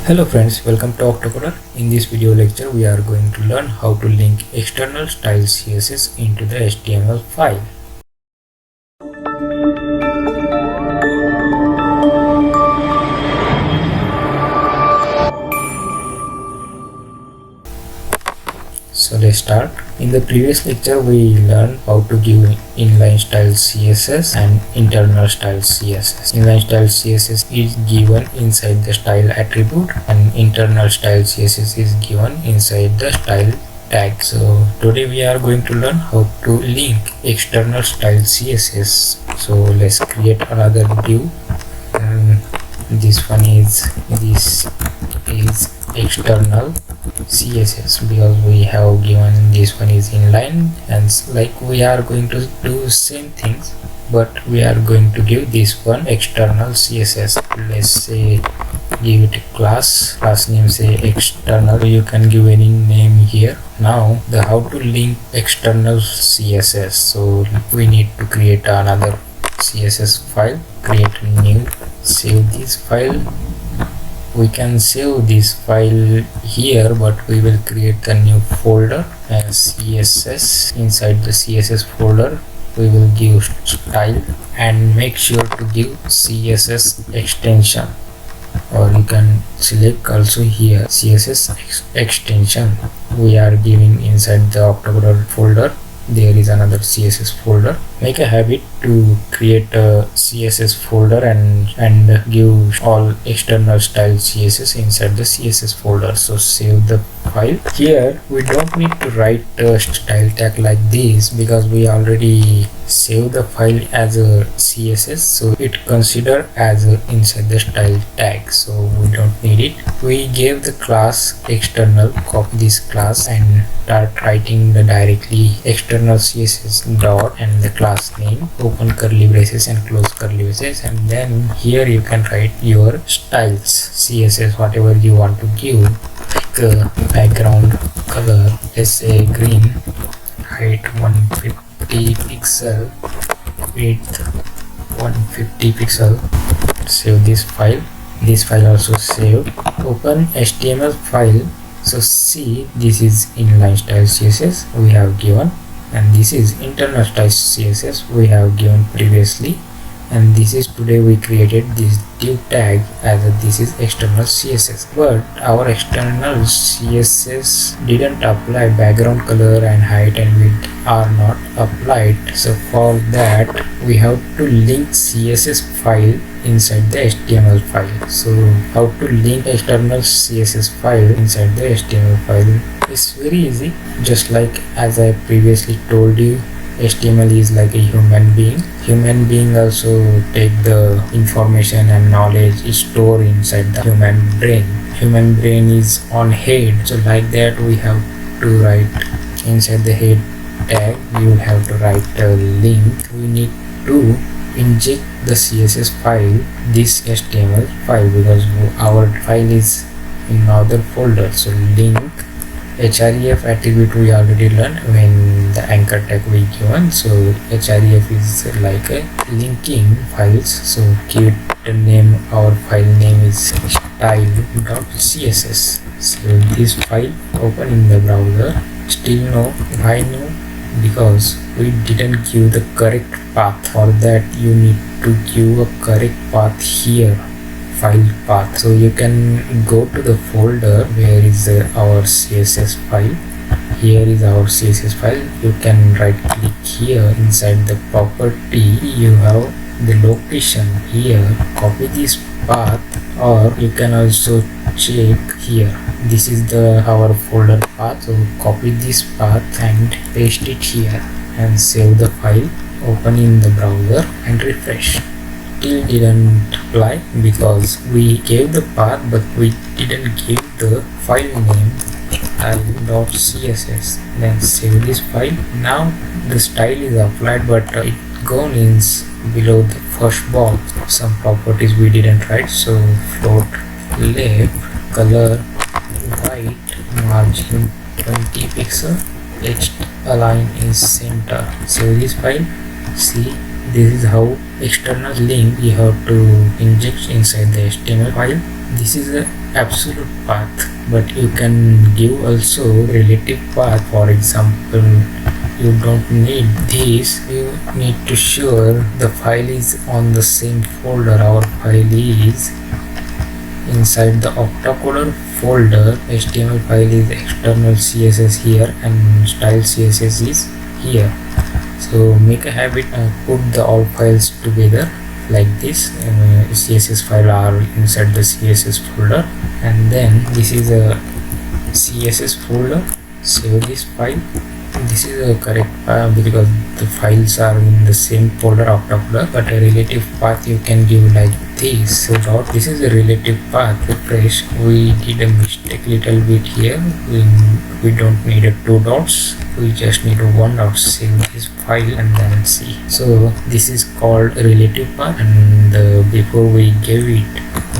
Hello friends, welcome to OctaCoder. In this video lecture we are going to learn how to link external style CSS into the HTML file. So let's start. In the previous lecture we learned how to give inline style CSS and internal style CSS. Inline style CSS is given inside the style attribute and internal style CSS is given inside the style tag. So today we are going to learn how to link external style CSS. So let's create another view, and this is external CSS because we have given this one is inline, and like we are going to do same things but we are going to give this one external CSS. Let's say give it a class name, say external. You can give any name here. Now the how to link external CSS. So we need to create another CSS file, create a new, save this file. We can save this file here, but we will create a new folder as CSS. Inside the CSS folder we will give style and make sure to give CSS extension, or you can select also here CSS extension. We are giving inside the OctaCoder folder there is another CSS folder. Make a habit to create a CSS folder and give all external style CSS inside the CSS folder. So save the file. Here we don't need to write a style tag like this because we already save the file as a CSS, so it consider as a inside the style tag, so we don't need it. We gave the class external, copy this class and start writing the directly external CSS dot and the class name, open curly braces and close curly braces, and then here you can write your styles CSS whatever you want to give, like background color, let's say green, height 150 pixel, width 150 pixel. Save this file. This file also saved. Open HTML file. So see, this is inline style CSS we have given, and this is internal style CSS we have given previously, and this is today we created this div tag as a, this is external CSS, but our external CSS didn't apply. Background color and height and width are not applied, so for that we have to link CSS file inside the HTML file. So how to link external CSS file inside the HTML file is very easy. Just like as I previously told you, HTML is like a human being. Human being also take the information and knowledge store inside the human brain. Human brain is on head, so like that we have to write inside the head tag. You will have to write a link. We need to inject the CSS file, this HTML file, because our file is in another folder. So link href attribute we already learned when the anchor tag we given. So href is like a linking files. So give the name, our file name is style.css. So this file, open in the browser. Still no, why no? Because we didn't give the correct path. For that you need to give a correct path here, file path. So you can go to the folder where is our CSS file. Here is our CSS file. You can right click here inside the property. You have the location here. Copy this path, or you can also check here. This is the our folder path. So copy this path and paste it here and save the file. Open in the browser and refresh. Still didn't apply because we gave the path but we didn't give the file name style.css. Then save this file. Now the style is applied, but it gone in below the first box. Some properties we didn't write, so float left, color white, margin 20 pixel, text align in center. Save this file. See, this is how external link you have to inject inside the HTML file. This is a absolute path, but you can give also relative path. For example, you don't need this, you need to sure the file is on the same folder. Our file is inside the OctaCoder folder. HTML file is external CSS here and style CSS is here. So make a habit and put the all files together like this. CSS file are inside the CSS folder, and then this is a CSS folder. Save this file. This is a correct path because the files are in the same folder OctaCoder, but a relative path you can give like this. So this is a relative path. Refresh. We did a mistake little bit here. We don't need a 2 dots, we just need a 1 dot. Save this file and then see. So this is called relative path, and before we gave it,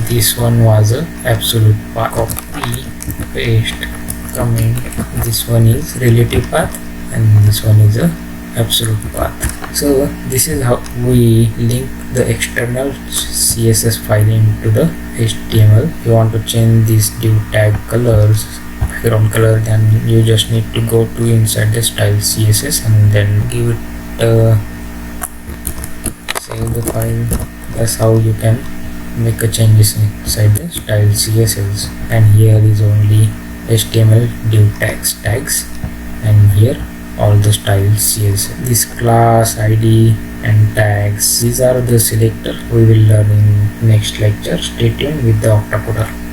this one was a absolute path. Copy, paste, comment. This one is relative path and this one is a absolute path. So this is how we link the external CSS file into the HTML. If you want to change these div tag colors, background color, then you just need to go to inside the style CSS and then give it save the file. That's how you can make a changes inside the style CSS. And here is only HTML div tags, and here all the style CSS. This class ID and tags, these are the selector we will learn in next lecture. Stay tuned with the OctaCoder.